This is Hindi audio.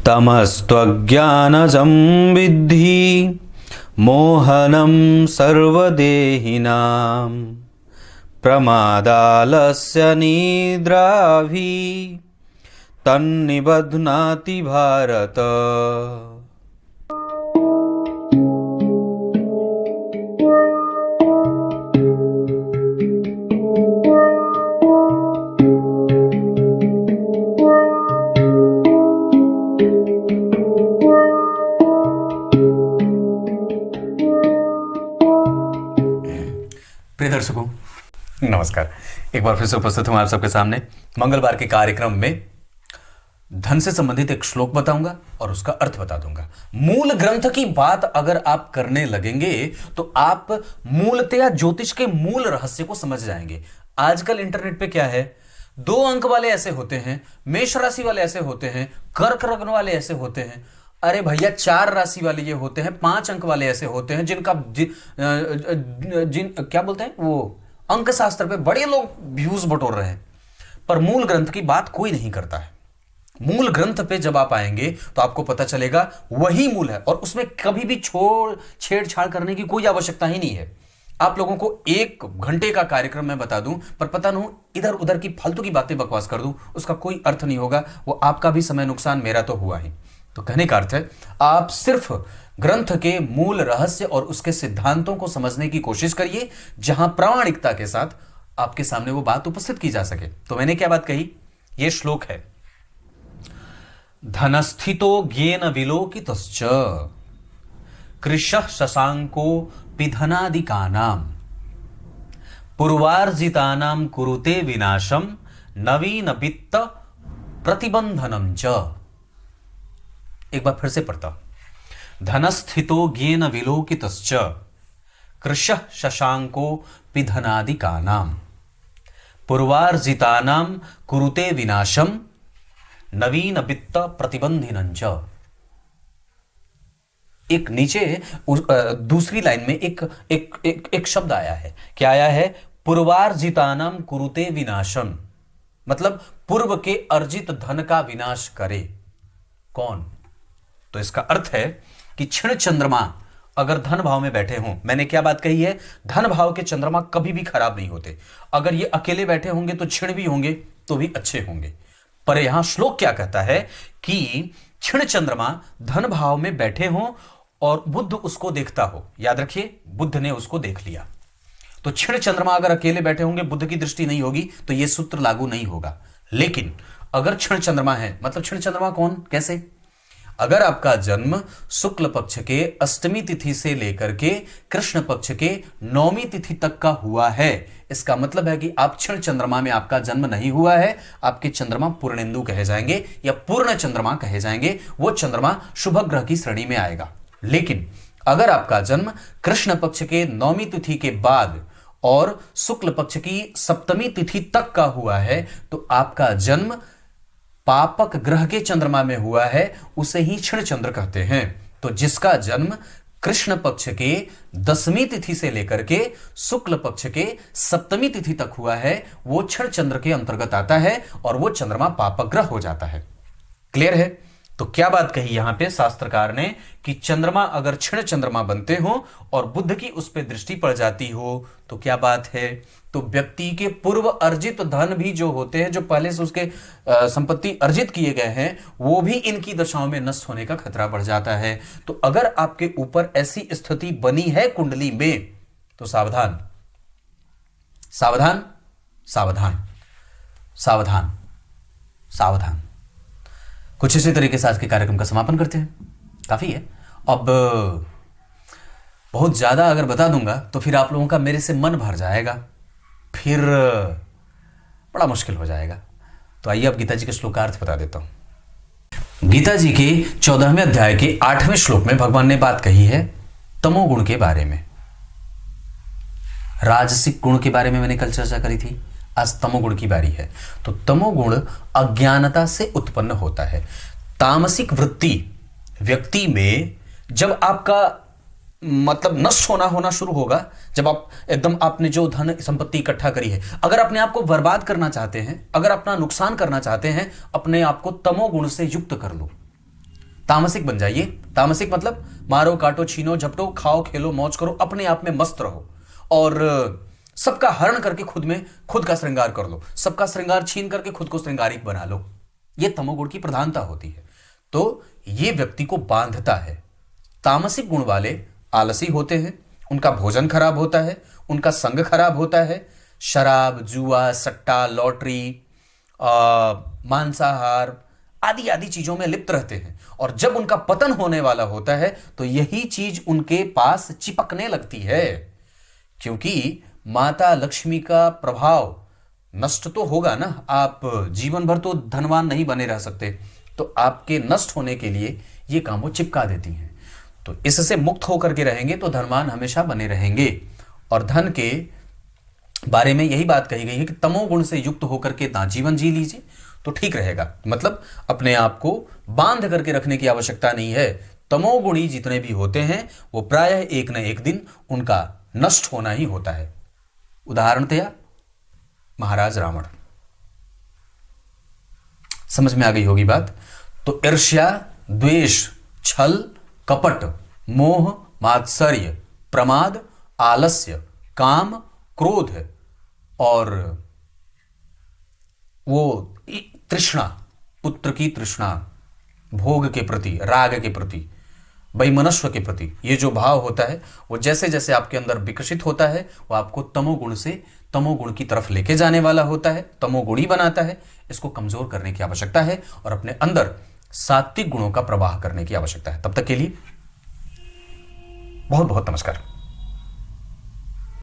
तमस्त्वज्ञानजं विद्धि मोहनं सर्वदेहिनां प्रमादालस्य निद्राभिः तन्निबध्नाति भारत। प्रिय दर्शकों नमस्कार। एक बार फिर से उपस्थित हूं आप सबके सामने मंगलवार के कार्यक्रम में। धन से संबंधित एक श्लोक बताऊंगा और उसका अर्थ बता दूंगा। मूल ग्रंथ की बात अगर आप करने लगेंगे तो आप मूलतया ज्योतिष के मूल रहस्य को समझ जाएंगे। आजकल इंटरनेट पे क्या है, 2 अंक वाले ऐसे होते हैं, मेष राशि वाले ऐसे होते हैं, कर्क लग्न वाले ऐसे होते हैं, अरे भैया 4 राशि वाले ये होते हैं, 5 अंक वाले ऐसे होते हैं जिनका क्या बोलते हैं वो अंक शास्त्र पे बड़े लोग व्यूज बटोर रहे हैं, पर मूल ग्रंथ की बात कोई नहीं करता है। मूल ग्रंथ पे जब आप आएंगे तो आपको पता चलेगा वही मूल है और उसमें कभी भी छेड़छाड़ करने की कोई आवश्यकता ही नहीं है। आप लोगों को 1 घंटे का कार्यक्रम मैं बता दूं, पर पता नहीं इधर उधर की फालतू की बातें बकवास कर दूं, उसका कोई अर्थ नहीं होगा। वो आपका भी समय नुकसान, मेरा तो हुआ ही। तो कहने का अर्थ है आप सिर्फ ग्रंथ के मूल रहस्य और उसके सिद्धांतों को समझने की कोशिश करिए, जहां प्रामाणिकता के साथ आपके सामने वो बात उपस्थित की जा सके। तो मैंने क्या बात कही, ये श्लोक है, धनस्थितो ज्ञेन विलोकितश्च कृशः शशांको पिधनादिकानां पूर्वार्जितानां कुरुते विनाशम नवीन वित्त प्रतिबंधनम च। एक बार फिर से पढ़ता हूं, धनस्थितो ज्ञेन विलोकितश्च कृशः शशांको पिधनादिकानां पूर्वार्जितानां कुरुते विनाशम नवीन वित्त प्रतिबंधनम च। एक नीचे दूसरी लाइन में एक शब्द आया है, क्या आया है, पूर्वार्जितानां कुरुते विनाशम, मतलब पूर्व के अर्जित धन का विनाश करे। कौन? तो इसका अर्थ है कि क्षण चंद्रमा अगर धन भाव में बैठे हों, मैंने क्या बात कही है, धन भाव के चंद्रमा कभी भी खराब नहीं होते। अगर ये अकेले बैठे होंगे तो क्षण भी होंगे तो भी अच्छे होंगे। पर यहां श्लोक क्या कहता है कि क्षण चंद्रमा धन भाव में बैठे हों और बुध उसको देखता हो। याद रखिए, बुध ने उसको देख लिया। तो क्षण चंद्रमा अगर अकेले बैठे होंगे, बुध की दृष्टि नहीं होगी, तो यह सूत्र लागू नहीं होगा। लेकिन अगर क्षण चंद्रमा है, मतलब क्षण चंद्रमा कौन, कैसे, अगर आपका जन्म शुक्ल पक्ष के अष्टमी तिथि से लेकर के कृष्ण पक्ष के 9वीं तिथि तक का हुआ है, इसका मतलब है कि आप क्षण चंद्रमा में आपका जन्म नहीं हुआ है, आपके चंद्रमा पूर्णेंदु कहे जाएंगे या पूर्ण चंद्रमा कहे जाएंगे। वो चंद्रमा शुभ ग्रह की श्रेणी में आएगा। लेकिन अगर आपका जन्म कृष्ण पक्ष के 9वीं तिथि के बाद और शुक्ल पक्ष की 7वीं तिथि तक का हुआ है, तो आपका जन्म पापक ग्रह के चंद्रमा में हुआ है, उसे ही क्षण चंद्र कहते हैं। तो जिसका जन्म कृष्ण पक्ष के 10वीं तिथि से लेकर के शुक्ल पक्ष के 7वीं तिथि तक हुआ है, वो क्षण चंद्र के अंतर्गत आता है और वो चंद्रमा पापक ग्रह हो जाता है। क्लियर है? तो क्या बात कही यहां पे शास्त्रकार ने कि चंद्रमा अगर क्षण चंद्रमा बनते हो और बुध की उस पर दृष्टि पड़ जाती हो तो क्या बात है, तो व्यक्ति के पूर्व अर्जित धन भी जो होते हैं, जो पहले से उसके संपत्ति अर्जित किए गए हैं, वो भी इनकी दशाओं में नष्ट होने का खतरा बढ़ जाता है। तो अगर आपके ऊपर ऐसी स्थिति बनी है कुंडली में तो सावधान सावधान सावधान सावधान सावधान। कुछ इसी तरीके से आज के कार्यक्रम का समापन करते हैं। काफी है, अब बहुत ज्यादा अगर बता दूंगा तो फिर आप लोगों का मेरे से मन भर जाएगा, फिर बड़ा मुश्किल हो जाएगा। तो आइए अब गीता जी के श्लोकार्थ बता देता हूं। गीता जी के 14वें अध्याय के 8वें श्लोक में भगवान ने बात कही है तमोगुण के बारे में। राजसिक गुण के बारे में मैंने कल चर्चा करी थी, आज तमोगुण की बारी है। तो तमोगुण अज्ञानता से उत्पन्न होता है। तामसिक वृत्ति व्यक्ति में जब आपका मतलब नष्ट होना शुरू होगा, जब आप एकदम आपने जो धन संपत्ति इकट्ठा करी है, अगर अपने आप को बर्बाद करना चाहते हैं, अगर अपना नुकसान करना चाहते हैं, अपने आप को तमोगुण से युक्त कर लो। तामसिक बन जाइए। तामसिक मतलब मारो काटो छीनो झपटो, खाओ खेलो मौज करो, अपने आप में मस्त रहो और सबका हरण करके खुद में खुद का श्रृंगार कर लो, सबका श्रृंगार छीन करके खुद को श्रृंगारिक बना लो। यह तमोगुण की प्रधानता होती है। तो यह व्यक्ति को बांधता है। तामसिक गुण वाले आलसी होते हैं, उनका भोजन खराब होता है, उनका संग खराब होता है, शराब, जुआ, सट्टा, लॉटरी, मांसाहार आदि आदि चीजों में लिप्त रहते हैं। और जब उनका पतन होने वाला होता है तो यही चीज उनके पास चिपकने लगती है, क्योंकि माता लक्ष्मी का प्रभाव नष्ट तो होगा ना। आप जीवन भर तो धनवान नहीं बने रह सकते, तो आपके नष्ट होने के लिए ये काम वो चिपका देती हैं। तो इससे मुक्त होकर के रहेंगे तो धनवान हमेशा बने रहेंगे। और धन के बारे में यही बात कही गई है कि तमोगुण से युक्त होकर के ना जीवन जी लीजिए तो ठीक रहेगा। मतलब अपने आप को बांध करके रखने की आवश्यकता नहीं है। तमोगुणी जितने भी होते हैं वो प्रायः एक न एक दिन उनका नष्ट होना ही होता है। उदाहरणतया महाराज रावण। समझ में आ गई होगी बात। तो ईर्ष्या, द्वेष, छल, कपट, मोह, मात्सर्य, प्रमाद, आलस्य, काम, क्रोध और वो तृष्णा, पुत्र की तृष्णा, भोग के प्रति, राग के प्रति, वैमनस्व के प्रति, ये जो भाव होता है वो जैसे जैसे आपके अंदर विकसित होता है वो आपको तमोगुण से तमोगुण की तरफ लेके जाने वाला होता है, तमोगुणी बनाता है। इसको कमजोर करने की आवश्यकता है और अपने अंदर सात्विक गुणों का प्रवाह करने की आवश्यकता है। तब तक के लिए बहुत बहुत नमस्कार।